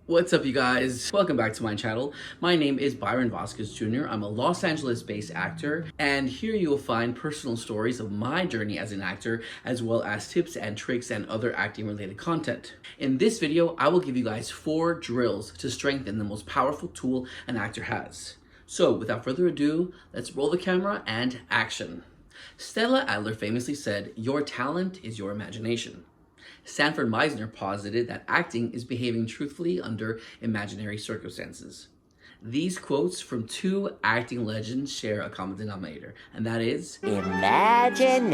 What's up, you guys? Welcome back to my channel. My name is Byron Vasquez Jr. I'm a Los Angeles-based actor, and here you will find personal stories of my journey as an actor, as well as tips and tricks and other acting-related content. In this video, I will give you guys 4 drills to strengthen the most powerful tool an actor has. So, without further ado, let's roll the camera and action. Stella Adler famously said, "Your talent is your imagination." Sanford Meisner posited that acting is behaving truthfully under imaginary circumstances. These quotes from 2 acting legends share a common denominator, and that is imagination.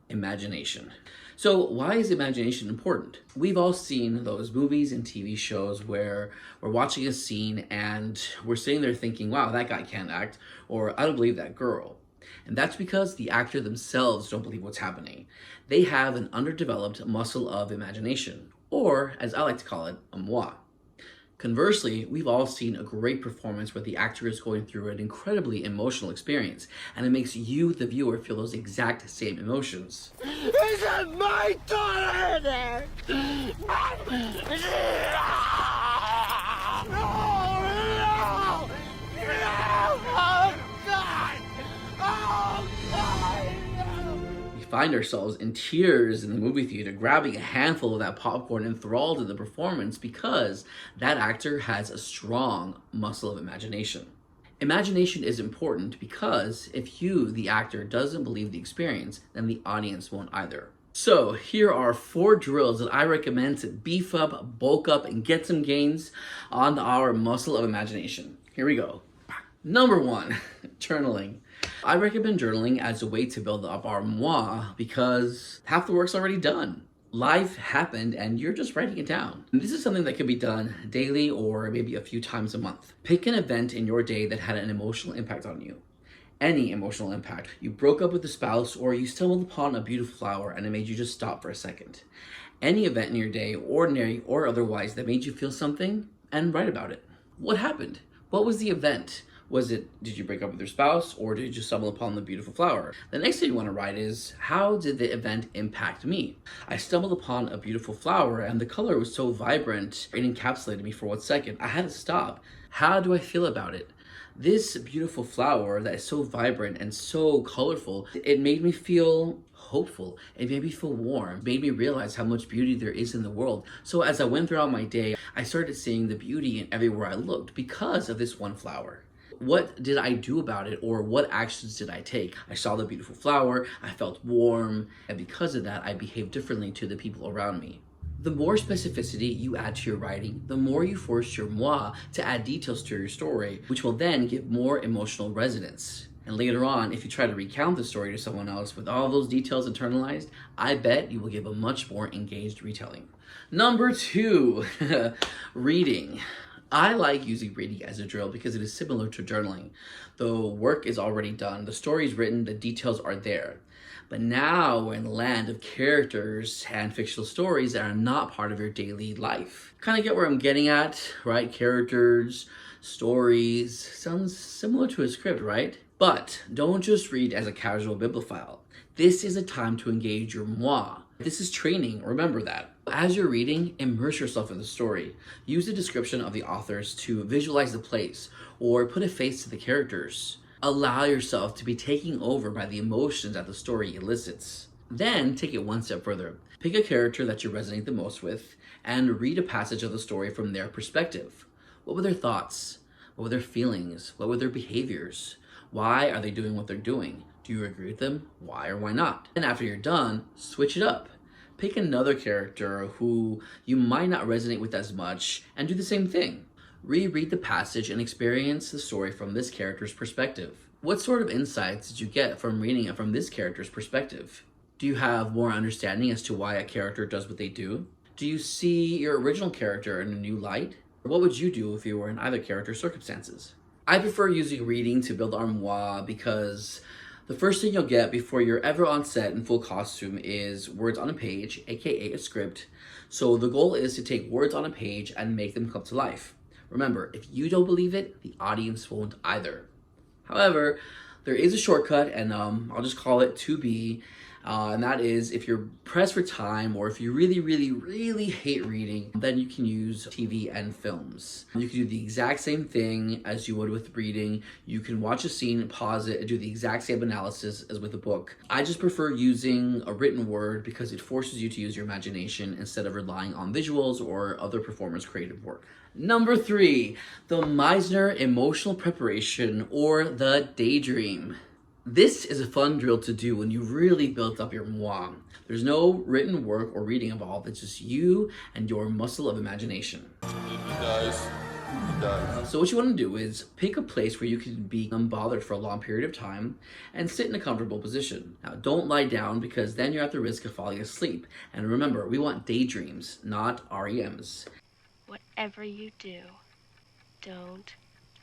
Imagination. So why is imagination important? We've all seen those movies and TV shows where we're watching a scene and we're sitting there thinking, wow, that guy can't act, or I don't believe that girl. And that's because the actor themselves don't believe what's happening. They have an underdeveloped muscle of imagination, or as I like to call it, a moi. Conversely, we've all seen a great performance where the actor is going through an incredibly emotional experience, and it makes you, the viewer, feel those exact same emotions. Is it my daughter there? Find ourselves in tears in the movie theater, grabbing a handful of that popcorn, enthralled in the performance because that actor has a strong muscle of imagination. Imagination is important because if you, the actor, doesn't believe the experience, then the audience won't either. So here are 4 drills that I recommend to beef up, bulk up, and get some gains on our muscle of imagination. Here we go. Number 1, journaling. I recommend journaling as a way to build up our moi because half the work's already done. Life happened and you're just writing it down. And this is something that can be done daily or maybe a few times a month. Pick an event in your day that had an emotional impact on you. Any emotional impact. You broke up with a spouse, or you stumbled upon a beautiful flower and it made you just stop for a second. Any event in your day, ordinary or otherwise, that made you feel something, and write about it. What happened? What was the event? Did you break up with your spouse, or did you stumble upon the beautiful flower? The next thing you want to write is, how did the event impact me? I stumbled upon a beautiful flower and the color was so vibrant, it encapsulated me for 1 second. I had to stop. How do I feel about it? This beautiful flower that is so vibrant and so colorful, it made me feel hopeful. It made me feel warm. It made me realize how much beauty there is in the world. So as I went throughout my day, I started seeing the beauty in everywhere I looked because of this one flower. What did I do about it, or what actions did I take? I saw the beautiful flower, I felt warm, and because of that, I behaved differently to the people around me. The more specificity you add to your writing, the more you force your moi to add details to your story, which will then give more emotional resonance. And later on, if you try to recount the story to someone else with all those details internalized, I bet you will give a much more engaged retelling. Number 2, reading. I like using reading as a drill because it is similar to journaling. The work is already done, the story is written, the details are there. But now we're in the land of characters and fictional stories that are not part of your daily life. Kind of get where I'm getting at, right? Characters, stories, sounds similar to a script, right? But don't just read as a casual bibliophile. This is a time to engage your moi. This is training, remember that. As you're reading, immerse yourself in the story. Use the description of the authors to visualize the place or put a face to the characters. Allow yourself to be taken over by the emotions that the story elicits. Then take it one step further. Pick a character that you resonate the most with and read a passage of the story from their perspective. What were their thoughts? What were their feelings? What were their behaviors? Why are they doing what they're doing? Do you agree with them? Why or why not? And after you're done, switch it up. Pick another character who you might not resonate with as much and do the same thing. Reread the passage and experience the story from this character's perspective. What sort of insights did you get from reading it from this character's perspective? Do you have more understanding as to why a character does what they do? Do you see your original character in a new light? What would you do if you were in either character's circumstances? I prefer using reading to build our moi because the first thing you'll get before you're ever on set in full costume is words on a page, aka a script. So the goal is to take words on a page and make them come to life. Remember, if you don't believe it, the audience won't either. However, there is a shortcut, and I'll just call it 2B. And that is, if you're pressed for time or if you really, really, really hate reading, then you can use TV and films. You can do the exact same thing as you would with reading. You can watch a scene, pause it, and do the exact same analysis as with a book. I just prefer using a written word because it forces you to use your imagination instead of relying on visuals or other performers' creative work. Number 3, the Meisner emotional preparation or the daydream. This is a fun drill to do when you've really built up your moi. There's no written work or reading involved, it's just you and your muscle of imagination. He does. So what you want to do is pick a place where you can be unbothered for a long period of time and sit in a comfortable position. Now don't lie down because then you're at the risk of falling asleep. And remember, we want daydreams, not REMs. Whatever you do, don't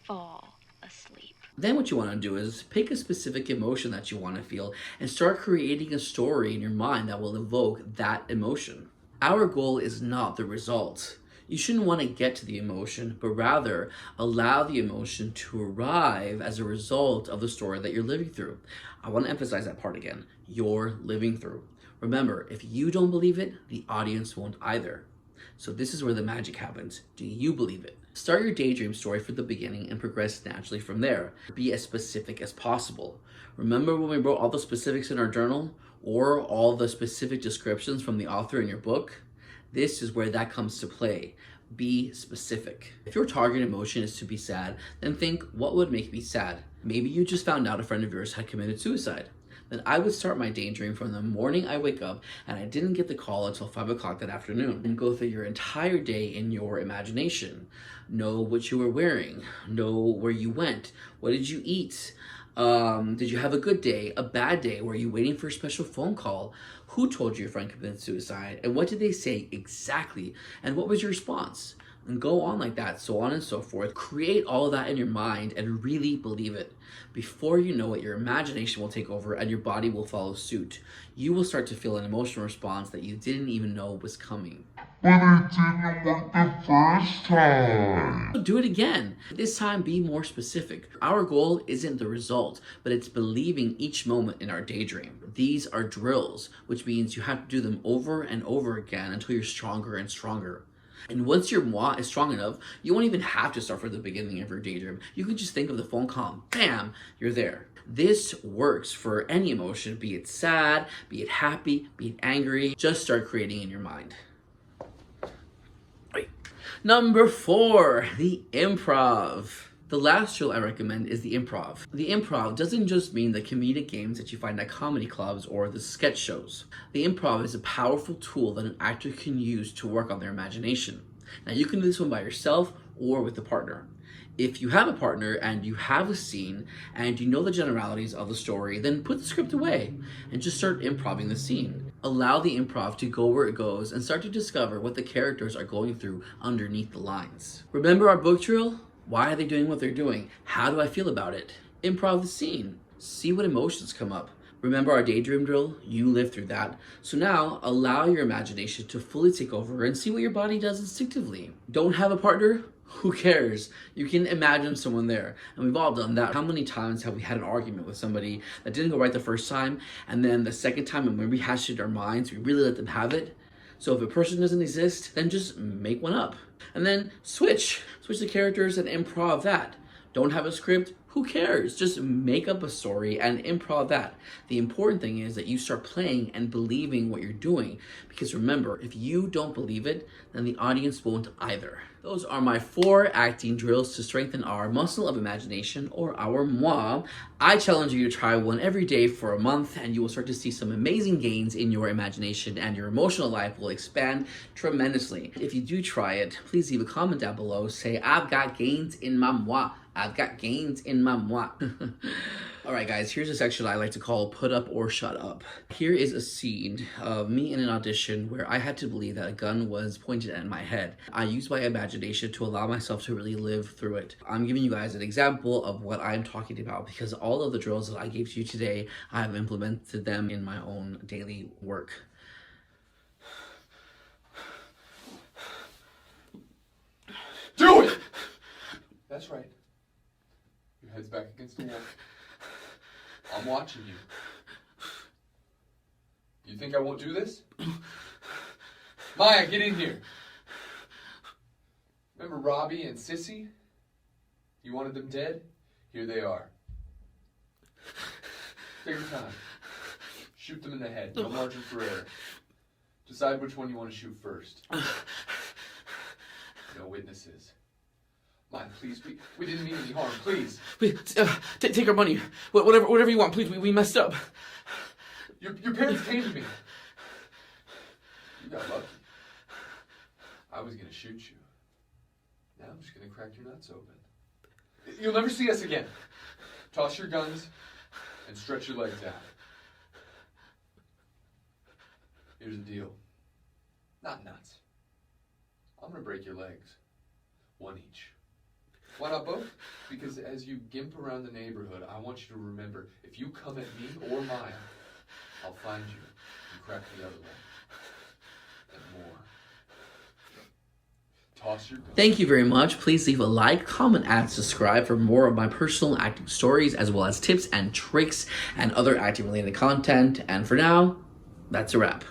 fall asleep. Then what you want to do is pick a specific emotion that you want to feel and start creating a story in your mind that will evoke that emotion. Our goal is not the result. You shouldn't want to get to the emotion, but rather allow the emotion to arrive as a result of the story that you're living through. I want to emphasize that part again. You're living through. Remember, if you don't believe it, the audience won't either. So this is where the magic happens. Do you believe it? Start your daydream story from the beginning and progress naturally from there. Be as specific as possible. Remember when we wrote all the specifics in our journal or all the specific descriptions from the author in your book? This is where that comes to play. Be specific. If your target emotion is to be sad, then think, what would make me sad? Maybe you just found out a friend of yours had committed suicide. Then I would start my daydream from the morning I wake up and I didn't get the call until 5 o'clock that afternoon, and go through your entire day in your imagination. Know what you were wearing, know where you went, what did you eat, did you have a good day, a bad day, were you waiting for a special phone call, who told you your friend committed suicide, and what did they say exactly, and what was your response? And go on like that, so on and so forth. Create all of that in your mind and really believe it. Before you know it, your imagination will take over and your body will follow suit. You will start to feel an emotional response that you didn't even know was coming. But it didn't work the first time. So do it again. This time be more specific. Our goal isn't the result, but it's believing each moment in our daydream. These are drills, which means you have to do them over and over again until you're stronger and stronger. And once your moi is strong enough, you won't even have to start from the beginning of your daydream. You can just think of the phone call and bam, you're there. This works for any emotion, be it sad, be it happy, be it angry. Just start creating in your mind. Number 4, the improv. The last drill I recommend is the improv. The improv doesn't just mean the comedic games that you find at comedy clubs or the sketch shows. The improv is a powerful tool that an actor can use to work on their imagination. Now you can do this one by yourself or with a partner. If you have a partner and you have a scene and you know the generalities of the story, then put the script away and just start improvising the scene. Allow the improv to go where it goes and start to discover what the characters are going through underneath the lines. Remember our book drill? Why are they doing what they're doing? How do I feel about it? Improv the scene. See what emotions come up. Remember our daydream drill? You lived through that. So now allow your imagination to fully take over and see what your body does instinctively. Don't have a partner? Who cares? You can imagine someone there. And we've all done that. How many times have we had an argument with somebody that didn't go right the first time, and then the second time when we rehashed it in our minds, we really let them have it? So if a person doesn't exist, then just make one up. And then switch the characters and improv that. Don't have a script? Who cares? Just make up a story and improv that. The important thing is that you start playing and believing what you're doing. Because remember, if you don't believe it, then the audience won't either. Those are my 4 acting drills to strengthen our muscle of imagination, or our moi. I challenge you to try one every day for a month, and you will start to see some amazing gains in your imagination, and your emotional life will expand tremendously. If you do try it, please leave a comment down below. Say, I've got gains in my moi. I've got gains in my moi. Alright guys, here's a section I like to call Put Up or Shut Up. Here is a scene of me in an audition where I had to believe that a gun was pointed at my head. I used my imagination to allow myself to really live through it. I'm giving you guys an example of what I'm talking about because all of the drills that I gave to you today, I have implemented them in my own daily work. Do it! That's right. Your head's back against the wall. I'm watching you. think I won't do this? Maya, get in here. Remember Robbie and Sissy? You wanted them dead? Here they are. Take your time. Shoot them in the head. No margin for error. Decide which one you want to shoot first. No witnesses. Maya, please, we didn't mean any harm. Please. Take our money. Whatever you want, please. We messed up. Your parents came to me. You got lucky. I was gonna shoot you. Now I'm just gonna crack your nuts open. You'll never see us again. Toss your guns and stretch your legs out. Here's the deal. Not nuts. I'm gonna break your legs. One each. Why not both? Because as you gimp around the neighborhood, I want you to remember, if you come at me or Maya, I'll find you and crack the other one. And more. Toss your gun. Thank you very much. Please leave a like, comment, and subscribe for more of my personal acting stories, as well as tips and tricks and other acting related content. And for now, that's a wrap.